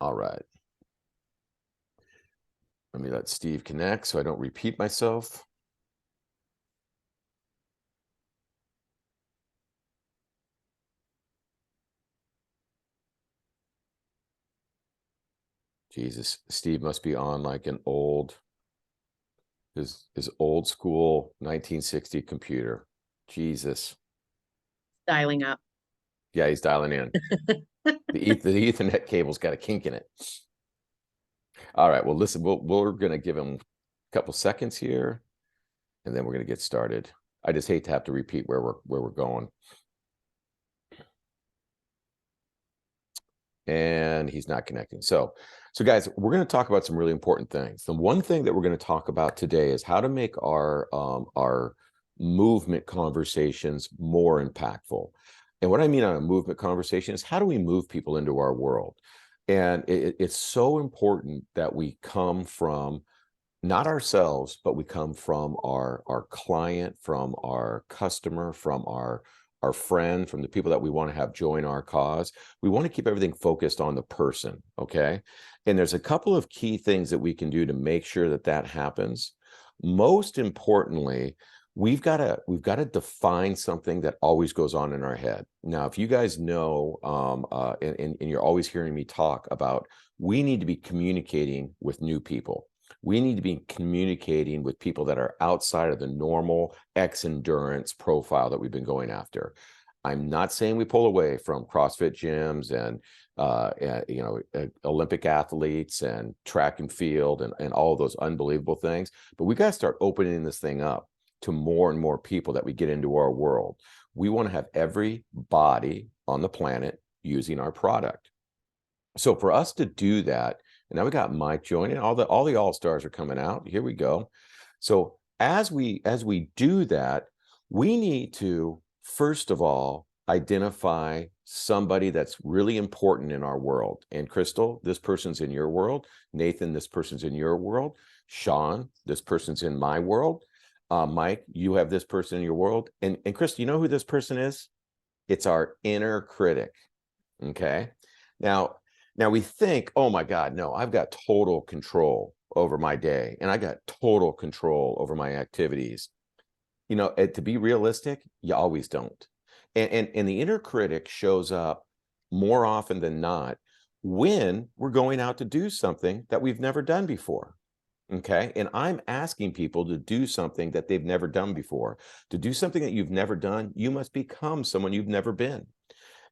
All right. Let me let Steve connect so I don't repeat myself. Jesus, Steve must be on like an his old school 1960 computer. Jesus. Dialing up. Yeah, he's dialing in. The Ethernet cable's got a kink in it. All right, well, listen, we're going to give him a couple seconds here, and then we're going to get started. I just hate to have to repeat where we're going. And he's not connecting. So guys, we're going to talk about some really important things. The one thing that we're going to talk about today is how to make our movement conversations more impactful. And what I mean on a movement conversation is how do we move people into our world? And it's so important that we come from not ourselves, but we come from our client, from our customer, from our friend, from the people that we want to have join our cause. We want to keep everything focused on the person, okay? And there's a couple of key things that we can do to make sure that that happens. Most importantly, we've got to define something that always goes on in our head. Now, if you guys know, and you're always hearing me talk about, we need to be communicating with new people. We need to be communicating with people that are outside of the normal Xendurance profile that we've been going after. I'm not saying we pull away from CrossFit gyms and Olympic athletes and track and field and all of those unbelievable things, but we got to start opening this thing up to more and more people that we get into our world. We want to have every body on the planet using our product. So for us to do that, and now we got Mike joining. All the all-stars are coming out. Here we go. So as we do that, we need to first of all identify somebody that's really important in our world. And Crystal, this person's in your world. Nathan, this person's in your world. Sean, this person's in my world. Mike, you have this person in your world. And Crystal, you know who this person is? It's our inner critic. Okay. Now we think, oh my God, no, I've got total control over my day and I got total control over my activities. You know, to be realistic, you always don't. And the inner critic shows up more often than not when we're going out to do something that we've never done before. Okay. And I'm asking people to do something that they've never done before. To do something that you've never done, you must become someone you've never been.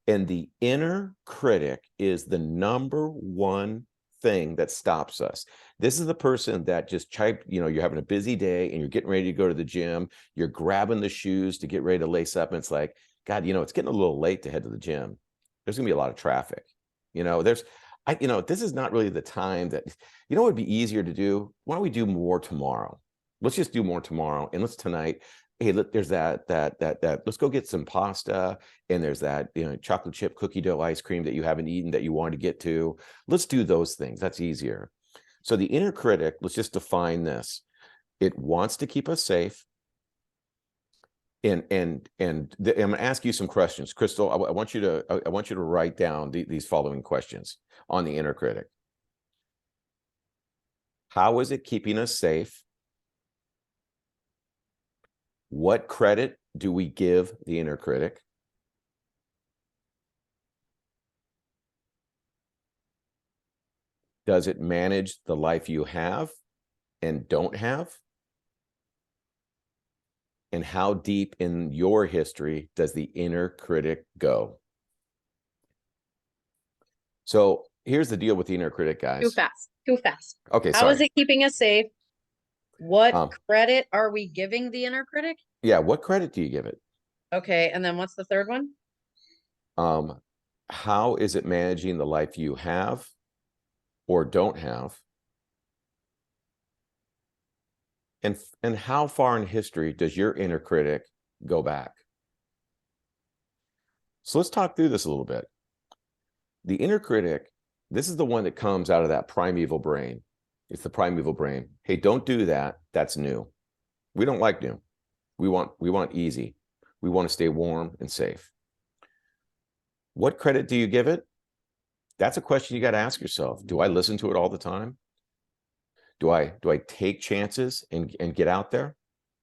And the inner critic is the number one thing that stops us. This is the person that just you're having a busy day and you're getting ready to go to the gym. You're grabbing the shoes to get ready to lace up. And it's like, God, it's getting a little late to head to the gym. There's gonna be a lot of traffic. This is not really the time that, it would be easier to do. Why don't we do more tomorrow? Let's just do more tomorrow. And let's tonight. Hey, look, there's that. Let's go get some pasta. And there's that, chocolate chip cookie dough ice cream that you haven't eaten that you want to get to. Let's do those things. That's easier. So the inner critic, let's just define this. It wants to keep us safe. And I'm going to ask you some questions, Crystal. I want you to write down these following questions on the inner critic. How is it keeping us safe? What credit do we give the inner critic? Does it manage the life you have and don't have? And how deep in your history does the inner critic go? So here's the deal with the inner critic, guys. Too fast. Okay, sorry. How is it keeping us safe? What credit are we giving the inner critic? Yeah, what credit do you give it? Okay, and then what's the third one? How is it managing the life you have or don't have? And how far in history does your inner critic go back? So let's talk through this a little bit. The inner critic, this is the one that comes out of that primeval brain. It's the primeval brain. Hey, don't do that. That's new. We don't like new. We want easy. We want to stay warm and safe. What credit do you give it? That's a question you got to ask yourself. Do I listen to it all the time? Do I take chances and get out there?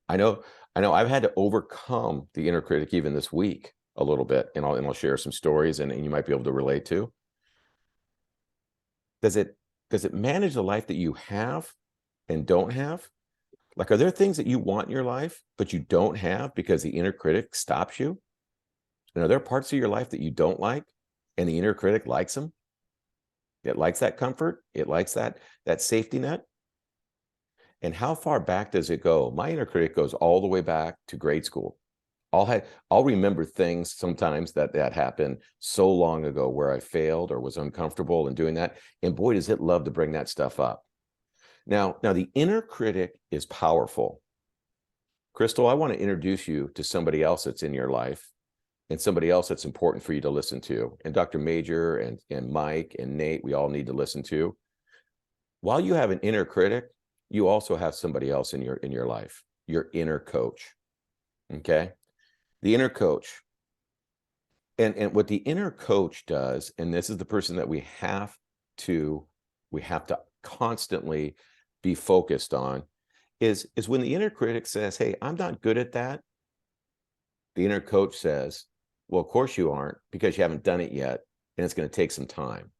I know I've had to overcome the inner critic even this week a little bit, and I'll share some stories and you might be able to relate to. Does it manage the life that you have and don't have? Like, are there things that you want in your life, but you don't have because the inner critic stops you? And are there parts of your life that you don't like and the inner critic likes them? It likes that comfort. It likes that safety net. And how far back does it go? My inner critic goes all the way back to grade school. I'll remember things sometimes that happened so long ago where I failed or was uncomfortable in doing that. And boy, does it love to bring that stuff up. Now the inner critic is powerful. Crystal, I want to introduce you to somebody else that's in your life and somebody else that's important for you to listen to. And Dr. Major and Mike and Nate, we all need to listen to. While you have an inner critic, you also have somebody else in your life, your inner coach. Okay? The inner coach. And what the inner coach does, and this is the person that we have to constantly be focused on, is when the inner critic says, hey, I'm not good at that. The inner coach says, well, of course you aren't, because you haven't done it yet, and it's going to take some time.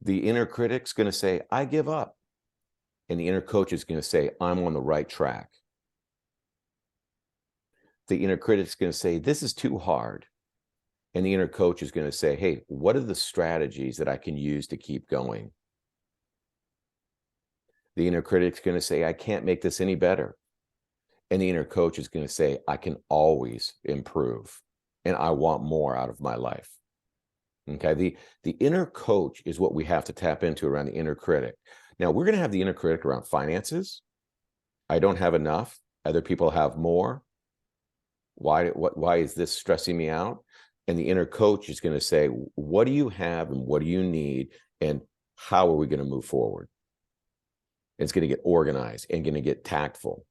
The inner critic's going to say, I give up. And the inner coach is going to say, I'm on the right track. The inner critic's going to say, this is too hard. And the inner coach is going to say, hey, what are the strategies that I can use to keep going? The inner critic's going to say, I can't make this any better. And the inner coach is going to say, I can always improve, and I want more out of my life. Okay, the inner coach is what we have to tap into around the inner critic. Now, we're going to have the inner critic around finances. I don't have enough. Other people have more. Why is this stressing me out? And the inner coach is going to say, what do you have and what do you need? And how are we going to move forward? It's going to get organized and going to get tactful.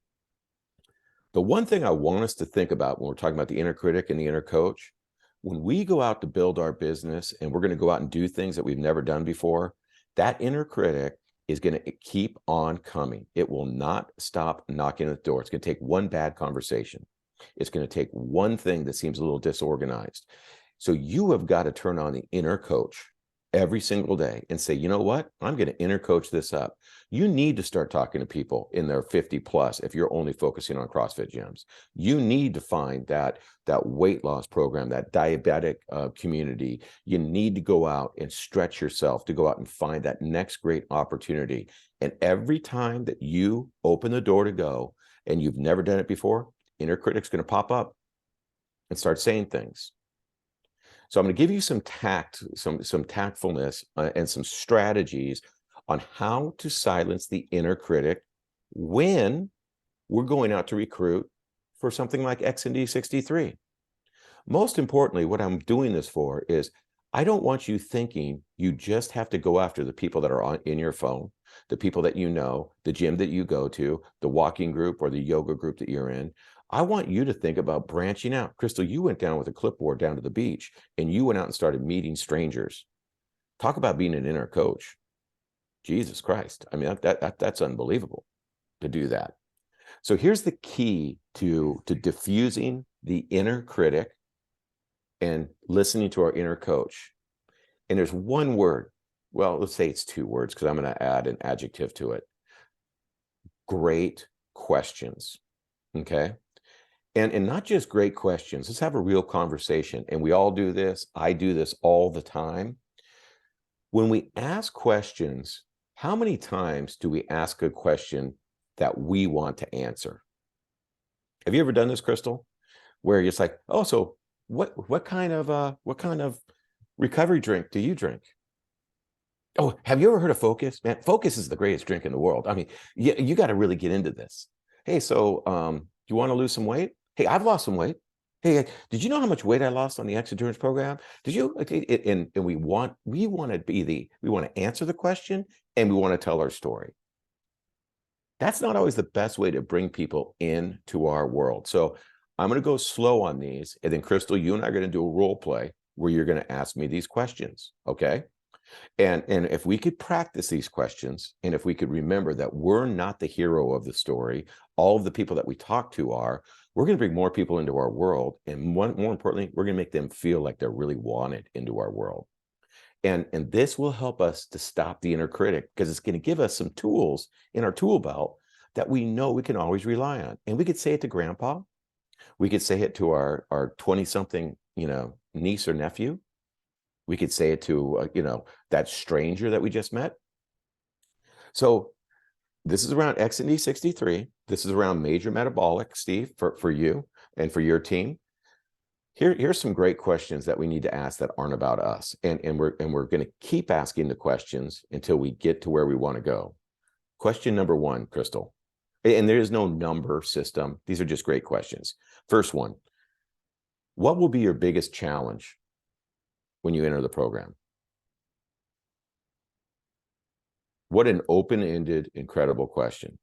The one thing I want us to think about when we're talking about the inner critic and the inner coach, when we go out to build our business and we're going to go out and do things that we've never done before, that inner critic is going to keep on coming. It will not stop knocking at the door. It's going to take one bad conversation. It's going to take one thing that seems a little disorganized. So you have got to turn on the inner coach every single day and say, you know what? I'm going to inner coach this up. You need to start talking to people in their 50 plus if you're only focusing on CrossFit gyms. You need to find that weight loss program, that diabetic community. You need to go out and stretch yourself to go out and find that next great opportunity. And every time that you open the door to go and you've never done it before, inner critic's going to pop up and start saying things. So I'm going to give you some tact, some tactfulness and some strategies on how to silence the inner critic when we're going out to recruit for something like XND 63. Most importantly, what I'm doing this for is I don't want you thinking you just have to go after the people that are in your phone, the people that you know, the gym that you go to, the walking group or the yoga group that you're in. I want you to think about branching out. Crystal, you went down with a clipboard down to the beach and you went out and started meeting strangers. Talk about being an inner coach. Jesus Christ. I mean, that's unbelievable to do that. So here's the key to diffusing the inner critic and listening to our inner coach. And there's one word. Well, let's say it's two words because I'm going to add an adjective to it. Great questions. Okay. And not just great questions. Let's have a real conversation. And we all do this. I do this all the time. When we ask questions, how many times do we ask a question that we want to answer? Have you ever done this, Crystal? Where it's like, oh, so what kind of recovery drink do you drink? Oh, have you ever heard of Focus? Man, Focus is the greatest drink in the world. I mean, you got to really get into this. Hey, so you want to lose some weight? Hey, I've lost some weight. Hey, did you know how much weight I lost on the Xendurance program? Did you? And we want to answer the question and we want to tell our story. That's not always the best way to bring people into our world. So I'm going to go slow on these, and then Crystal, you and I are going to do a role play where you're going to ask me these questions. Okay. And if we could practice these questions, and if we could remember that we're not the hero of the story, all of the people that we talk to are, we're going to bring more people into our world. And more importantly, we're going to make them feel like they're really wanted into our world. And this will help us to stop the inner critic, because it's going to give us some tools in our tool belt that we know we can always rely on. And we could say it to grandpa. We could say it to our 20-something, niece or nephew. We could say it to, that stranger that we just met. So this is around XND 63. This is around major metabolic, Steve, for you and for your team. Here's some great questions that we need to ask that aren't about us. And we're going to keep asking the questions until we get to where we want to go. Question number 1, Crystal. And there is no number system. These are just great questions. First one, what will be your biggest challenge when you enter the program? What an open-ended, incredible question.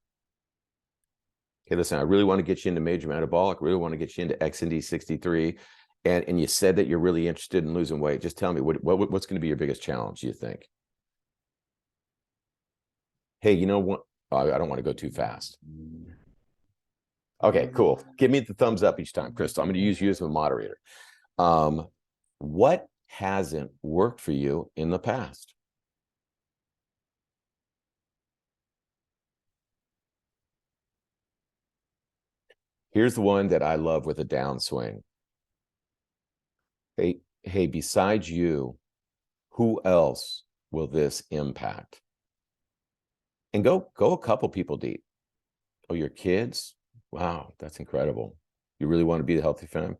Okay, listen, I really want to get you into major metabolic, really want to get you into XND 63. And you said that you're really interested in losing weight. Just tell me, what's going to be your biggest challenge, do you think? Hey, you know what? Oh, I don't want to go too fast. Okay, cool. Give me the thumbs up each time, Crystal. I'm going to use you as a moderator. What hasn't worked for you in the past? Here's the one that I love with a downswing. Hey, besides you, who else will this impact? And go a couple people deep. Oh, your kids? Wow, that's incredible. You really want to be the healthy fam?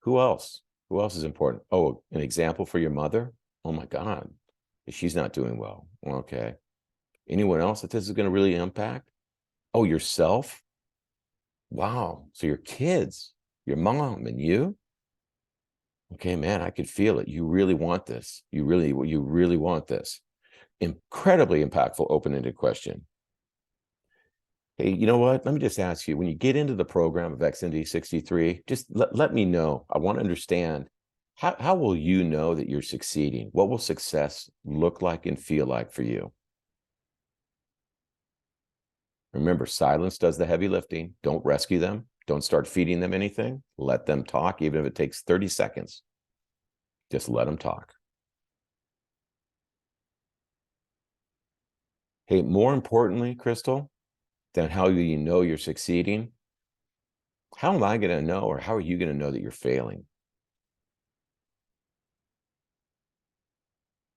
Who else? Who else is important? Oh, an example for your mother? Oh my God, she's not doing well. Okay. Anyone else that this is going to really impact? Oh, yourself? Wow. So your kids, your mom, and you? Okay, man, I could feel it. You really want this. You really want this. Incredibly impactful, open-ended question. Hey, you know what? Let me just ask you, when you get into the program of XND 63, just let me know. I want to understand, how will you know that you're succeeding? What will success look like and feel like for you? Remember, silence does the heavy lifting. Don't rescue them. Don't start feeding them anything. Let them talk, even if it takes 30 seconds. Just let them talk. Hey, more importantly, Crystal, than how you know you're succeeding, how am I going to know, or how are you going to know that you're failing?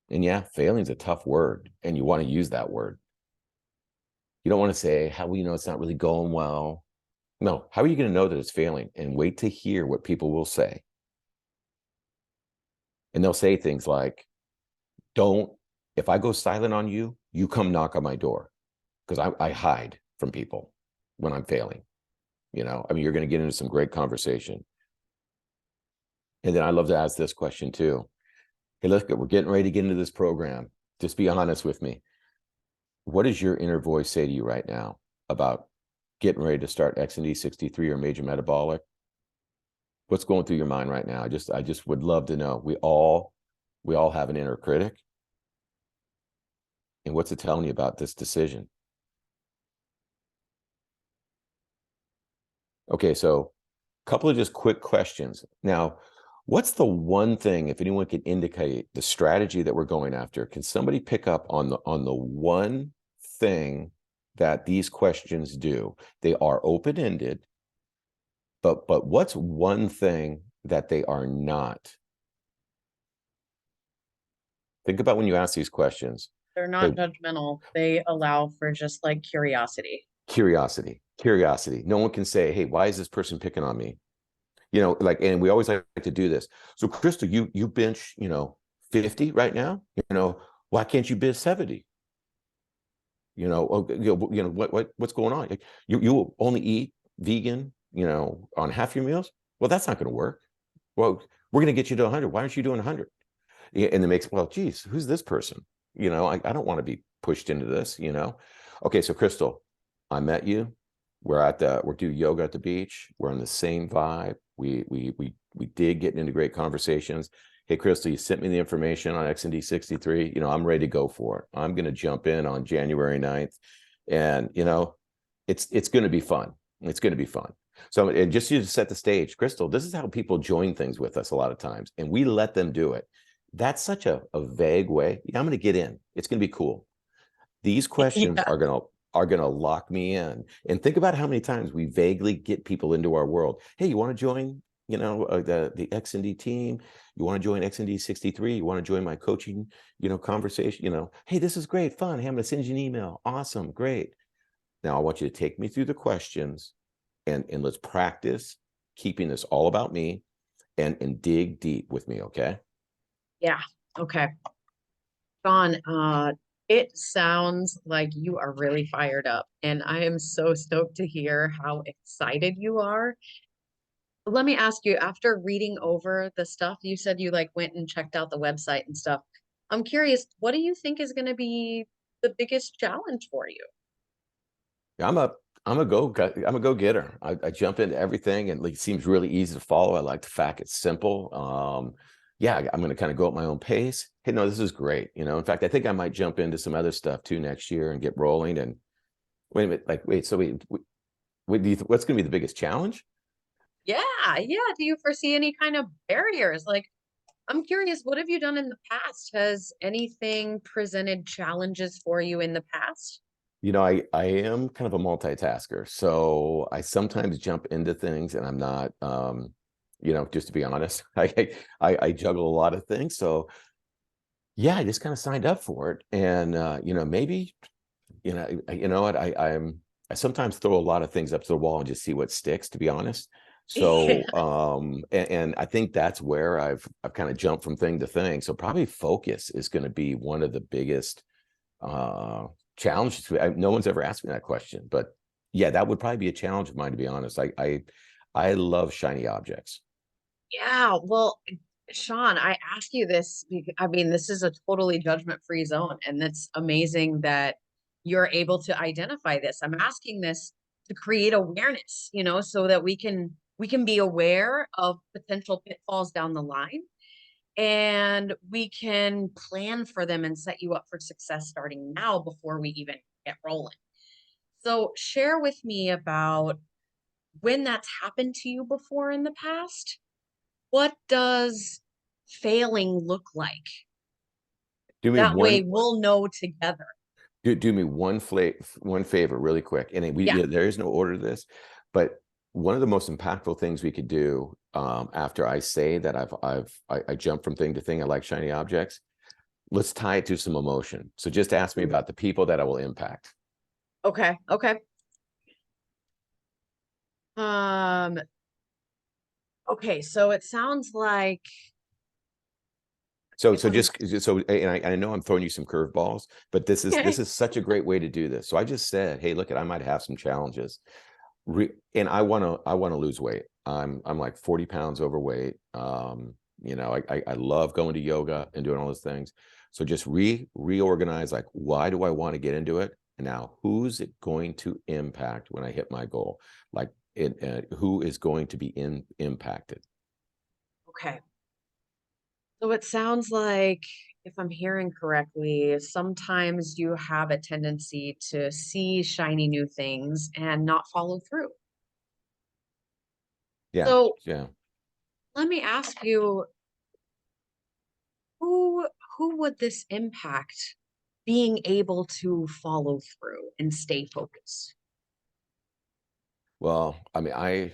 And yeah, failing is a tough word, and you want to use that word. You don't want to say, how will you know it's not really going well? No, how are you going to know that it's failing? And wait to hear what people will say. And they'll say things like, if I go silent on you, you come knock on my door, because I hide from people when I'm failing. You're going to get into some great conversation. And then I love to ask this question too. Hey, we're getting ready to get into this program. Just be honest with me. What does your inner voice say to you right now about getting ready to start XND 63 or major metabolic? What's going through your mind right now? I just would love to know. We all have an inner critic. And what's it telling you about this decision? Okay, so a couple of just quick questions. Now, what's the one thing, if anyone can indicate the strategy that we're going after, can somebody pick up on the one thing that these questions do? They are open-ended, but what's one thing that they are not? Think about when you ask these questions. They're not judgmental. They allow for just like curiosity. Curiosity. No one can say, hey, why is this person picking on me? And we always like to do this. So Crystal, you bench, 50 right now, why can't you bench 70? What's going on? You only eat vegan, on half your meals? Well, that's not going to work. Well, we're going to get you to 100. Why aren't you doing 100? And it makes, well, geez, who's this person? I don't want to be pushed into this, Okay, so Crystal, I met you. We're doing yoga at the beach. We're on the same vibe. We did get into great conversations. hey, Crystal, you sent me the information on XND 63. I'm ready to go for it. I'm going to jump in on January 9th. And, it's going to be fun. It's going to be fun. So, and just to set the stage, Crystal, this is how people join things with us a lot of times, and we let them do it. That's such a vague way. I'm going to get in. It's going to be cool. These questions Yeah. are gonna lock me in. And think about how many times we vaguely get people into our world. Hey, you want to join, the XND team? You want to join XND 63? You want to join my coaching, conversation? Hey, this is great fun. Hey, I'm gonna send you an email. Awesome, great. Now I want you to take me through the questions and let's practice keeping this all about me and dig deep with me, okay? Yeah. Okay. Sean, it sounds like you are really fired up, and I am so stoked to hear how excited you are. Let me ask you, after reading over the stuff, you said you like went and checked out the website and stuff. I'm curious, what do you think is going to be the biggest challenge for you? I'm a I'm a go getter. I jump into everything and it seems really easy to follow. I like the fact it's simple. Yeah, I'm going to kind of go at my own pace. Hey, no, this is great. In fact, I think I might jump into some other stuff too next year and get rolling. And wait a minute, wait, so what do you what's going to be the biggest challenge? Yeah, yeah. Do you foresee any kind of barriers? Like, I'm curious, what have you done in the past? Has anything presented challenges for you in the past? I am kind of a multitasker, so I sometimes jump into things, and I'm not. Just to be honest, I juggle a lot of things. So yeah, I just kind of signed up for it, and maybe you know what I sometimes throw a lot of things up to the wall and just see what sticks. To be honest, Yeah. so and I think that's where I've kind of jumped from thing to thing. So probably focus is going to be one of the biggest uh challenges. No one's ever asked me that question, but yeah, that would probably be a challenge of mine. To be honest, I love shiny objects. Yeah, well, Sean, I ask you this because I mean, this is a totally judgment-free zone, and it's amazing that you're able to identify this. I'm asking this to create awareness, so that we can be aware of potential pitfalls down the line, and we can plan for them and set you up for success starting now before we even get rolling. So, share with me about when that's happened to you before in the past. What does failing look like? Do me That one way we'll know together. do me one favor really quick. And Yeah. there is no order to this, but one of the most impactful things we could do after I say that I jump from thing to thing, I like shiny objects. Let's tie it to some emotion. So just ask me Mm. about the people that I will impact. Okay. Okay. Um, okay. So it sounds like So if I'm and I know I'm throwing you some curveballs, but this is such a great way to do this. So I just said, hey, look, I might have some challenges. And I want to lose weight. I'm like 40 pounds overweight. I love going to yoga and doing all those things. So just reorganize, like, why do I want to get into it? And now who's it going to impact when I hit my goal? Like who is going to be impacted? okay. So it sounds like, if I'm hearing correctly, sometimes you have a tendency to see shiny new things and not follow through. Yeah, So yeah. let me ask you, who who would this impact being able to follow through and stay focused? Well, I mean, I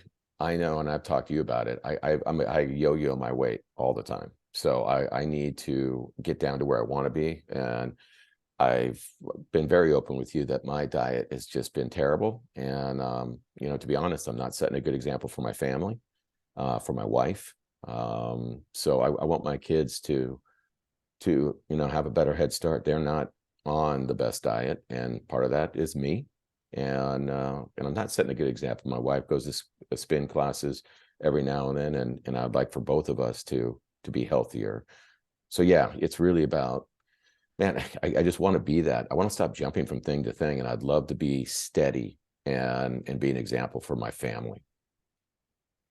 know, and I've talked to you about it. I yo-yo my weight all the time, so I need to get down to where I want to be. And I've been very open with you that my diet has just been terrible. And to be honest, I'm not setting a good example for my family, for my wife. So I want my kids to have a better head start. They're not on the best diet, and part of that is me. And I'm not setting a good example. My wife goes to spin classes every now and then, and I'd like for both of us to be healthier. So yeah, it's really about, man, I just want to be that. I want to stop jumping from thing to thing, and I'd love to be steady and be an example for my family.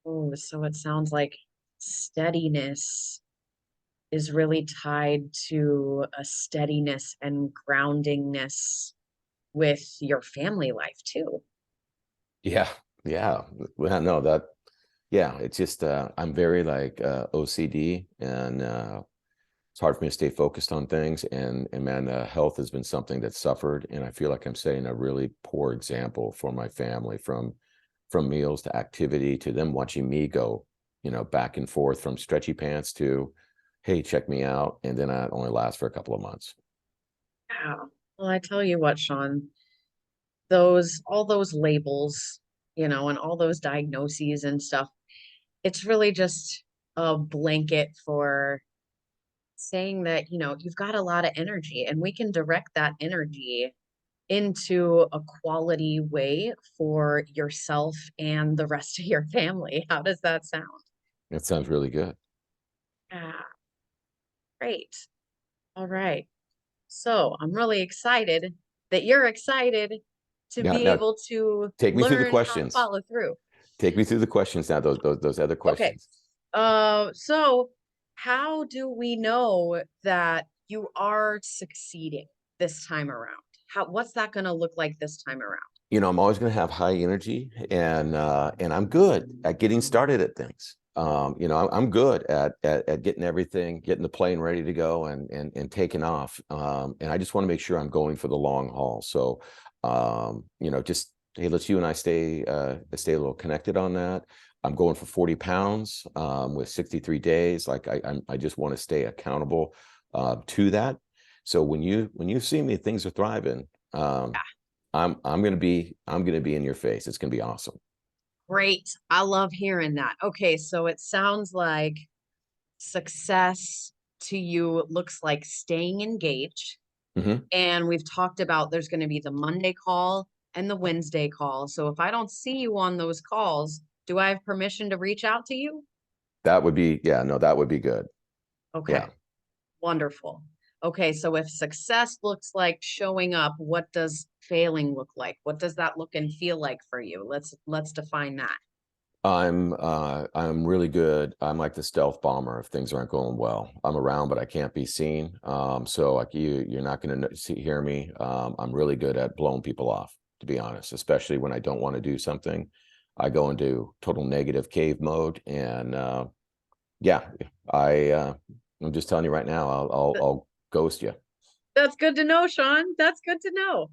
Oh, so it sounds like steadiness is really tied to a steadiness and groundingness with your family life too. Yeah, yeah. Well, no, that yeah, it's just I'm very like OCD, and it's hard for me to stay focused on things. And man, health has been something that suffered, and I feel like I'm setting a really poor example for my family, from meals to activity to them watching me go, back and forth from stretchy pants to, hey, check me out, and then I only last for a couple of months. Wow. Well, I tell you what, Sean, those all those labels, and all those diagnoses and stuff, it's really just a blanket for saying that, you've got a lot of energy and we can direct that energy into a quality way for yourself and the rest of your family. How does that sound? That sounds really good. Ah, great. All right. So I'm really excited that you're excited to Now, be now able to take me through the learn how to questions. follow through. Take me through the questions now. Those other Okay. questions. So how do we know that you are succeeding this time around? What's that going to look like this time around? I'm always going to have high energy, and I'm good at getting started at things. I'm good at getting everything, getting the plane ready to go, and taking off. And I just want to make sure I'm going for the long haul. So, just hey, let's you and I stay a little connected on that. I'm going for 40 pounds with 63 days. Like I just want to stay accountable to that. So when you see me, things are thriving. I'm gonna be in your face. It's gonna be awesome. Great. I love hearing that. Okay, so it sounds like success to you looks like staying engaged. Hmm. And we've talked about there's going to be the Monday call and the Wednesday call. So if I don't see you on those calls, do I have permission to reach out to you? That would be, yeah, no, that would be good. Yeah. Okay, wonderful. Okay, so if success looks like showing up, what does failing look like? What does that look and feel like for you? Let's define that. I'm really good. I'm like the stealth bomber if things aren't going well. I'm around, but I can't be seen. So like you're not gonna hear me. I'm really good at blowing people off, to be honest, especially when I don't want to do something. I go into total negative cave mode, and yeah, I I'm just telling you right now, I'll ghost you. That's good to know, Sean. That's good to know.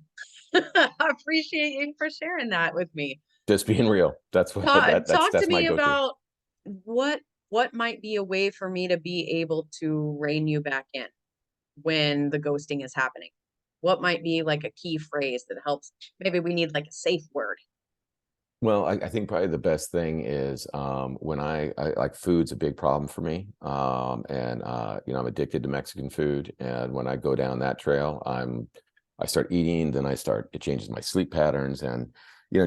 I appreciate you for sharing that with me. Just being real. That's what Talk, that's talk to that's my me go-to. about what what might be a way for me to be able to rein you back in when the ghosting is happening. What might be like a key phrase that helps? Maybe we need like a safe word. Well, I think probably the best thing is when I like food's a big problem for me. And I'm addicted to Mexican food. And when I go down that trail, I start eating, then it changes my sleep patterns, and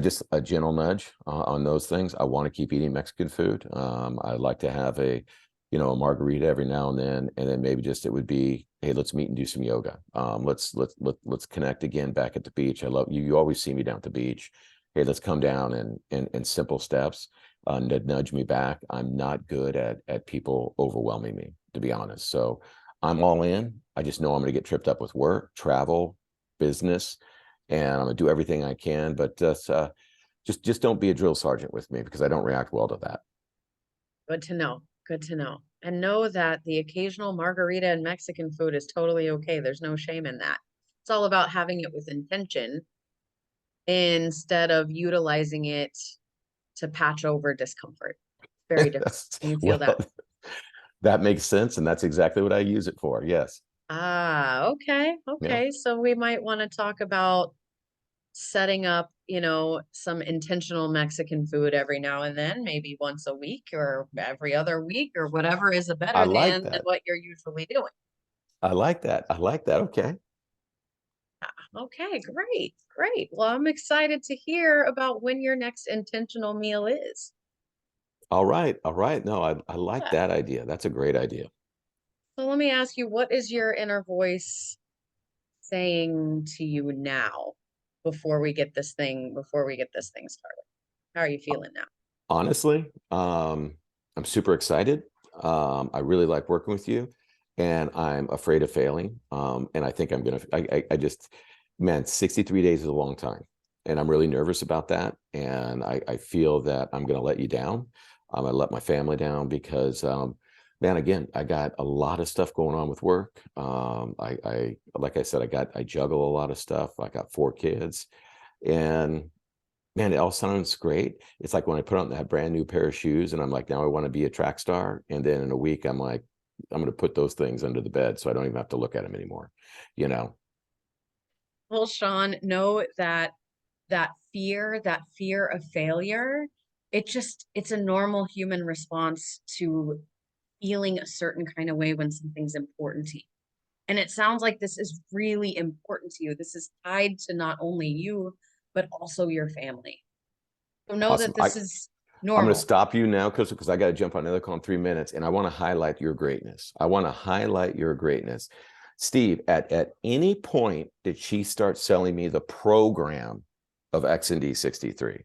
just a gentle nudge on those things. I want to keep eating Mexican food. I like to have a margarita every now and then maybe just it would be, hey, let's meet and do some yoga. Let's connect again back at the beach. I love you. You always see me down at the beach. Hey, let's come down in simple steps to nudge me back. I'm not good at people overwhelming me, to be honest. So I'm all in. I just know I'm going to get tripped up with work, travel, business, and I'm going to do everything I can. But just don't be a drill sergeant with me, because I don't react well to that. Good to know. Good to know. And know that the occasional margarita and Mexican food is totally okay. There's no shame in that. It's all about having it with intention instead of utilizing it to patch over discomfort. Very different. Can you feel Well, that? that makes sense, and that's exactly what I use it for. Yes. Ah, okay. Yeah. Okay. So we might want to talk about setting up, some intentional Mexican food every now and then, maybe once a week or every other week or whatever is a I better like than that. what you're usually doing. I like that. I like that. Okay. Okay, great. Great. Well, I'm excited to hear about when your next intentional meal is. All right. All right. No, I like Yeah. that idea. That's a great idea. So let me ask you, what is your inner voice saying to you now before we get this thing started? How are you feeling now? Honestly, I'm super excited. I really like working with you. and I'm afraid of failing. And I think I'm going to, I just, man, 63 days is a long time. And I'm really nervous about that. And I feel that I'm going to let you down. I let my family down because, man, again, I got a lot of stuff going on with work. Like I said, I juggle a lot of stuff. I got 4 kids, and man, it all sounds great. It's like when I put on that brand new pair of shoes and I'm like, now I want to be a track star. And then in a week, I'm like, I'm going to put those things under the bed so I don't even have to look at them anymore, you know? Well, Sean, know that that fear of failure, it's a normal human response to feeling a certain kind of way when something's important to you. And it sounds like this is really important to you. This is tied to not only you, but also your family. So know Awesome. that this is I'm going to normal. stop you now, Crystal, because I got to jump on another call in 3 minutes. And I want to highlight your greatness. I want to highlight your greatness. Steve, at any point did she start selling me the program of XND 63?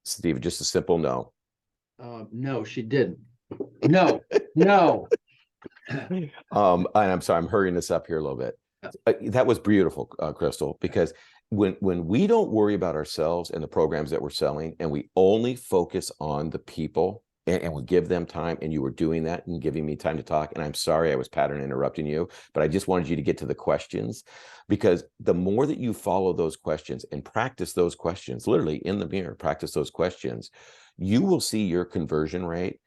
Steve, just a simple no. No, she didn't. No, no. And I'm sorry, I'm hurrying this up here a little bit. That was beautiful, Crystal, because when we don't worry about ourselves and the programs that we're selling, and we only focus on the people, and we give them time, and you were doing that and giving me time to talk. And I'm sorry I was pattern interrupting you, but I just wanted you to get to the questions, because the more that you follow those questions and practice those questions, literally in the mirror, practice those questions, you will see your conversion rate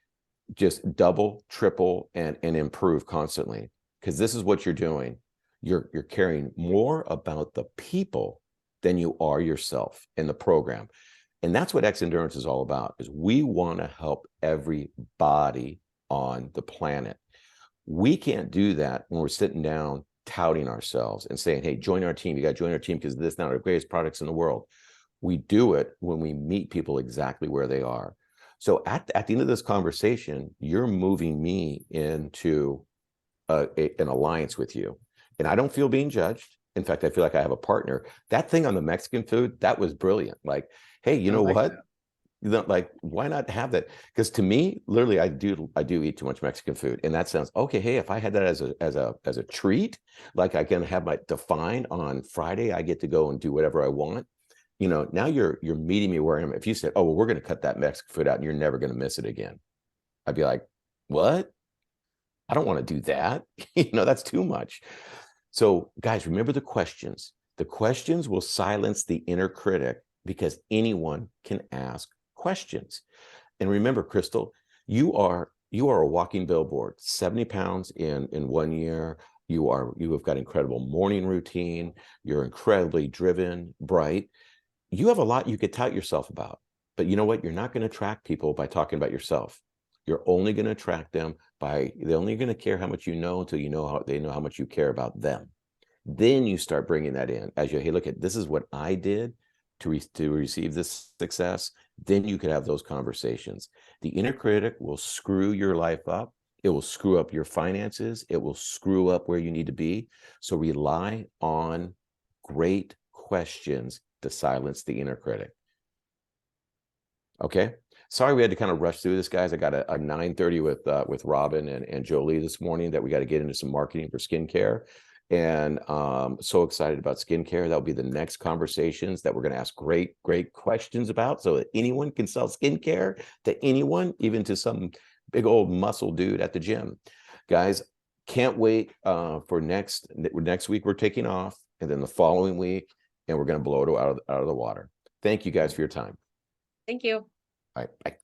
just double, triple, and improve constantly. Because this is what you're doing. You're caring more about the people than you are yourself in the program. And that's what Xendurance is all about, is we want to help everybody on the planet. We can't do that when we're sitting down touting ourselves and saying, hey, join our team. You got to join our team because this is not our greatest products in the world. We do it when we meet people exactly where they are. So at the end of this conversation, you're moving me into an alliance with you. And I don't feel being judged. In fact, I feel like I have a partner. That thing on the Mexican food, that was brilliant. Like, hey, you know what? You know, like, why not have that? Because to me, literally, I do eat too much Mexican food. And that sounds okay. Hey, if I had that as a treat, like I can have my defined on Friday, I get to go and do whatever I want. You know, now you're meeting me where I am. If you said, oh, well, we're going to cut that Mexican food out and you're never going to miss it again, I'd be like, what? I don't want to do that. You know, that's too much. So guys, remember the questions. The questions will silence the inner critic, because anyone can ask questions. And remember, Crystal, you are a walking billboard. 70 pounds in 1 year. You have got incredible morning routine. You're incredibly driven, bright. You have a lot you could tout yourself about. But you know what? You're not going to attract people by talking about yourself. You're only going to attract them they're only going to care how much you know until they know how much you care about them. Then you start bringing that in as hey, look, this is what I did to receive this success. Then you could have those conversations. The inner critic will screw your life up. It will screw up your finances. It will screw up where you need to be. So rely on great questions to silence the inner critic. Okay. Sorry we had to kind of rush through this, guys. I got a 9:30 with Robin and Jolie this morning that we got to get into some marketing for skincare. And so excited about skincare. That'll be the next conversations that we're going to ask great questions about, so that anyone can sell skincare to anyone, even to some big old muscle dude at the gym. Guys, can't wait for next week. We're taking off, and then the following week, and we're going to blow it out of the water. Thank you guys for your time. Thank you. All right, bye.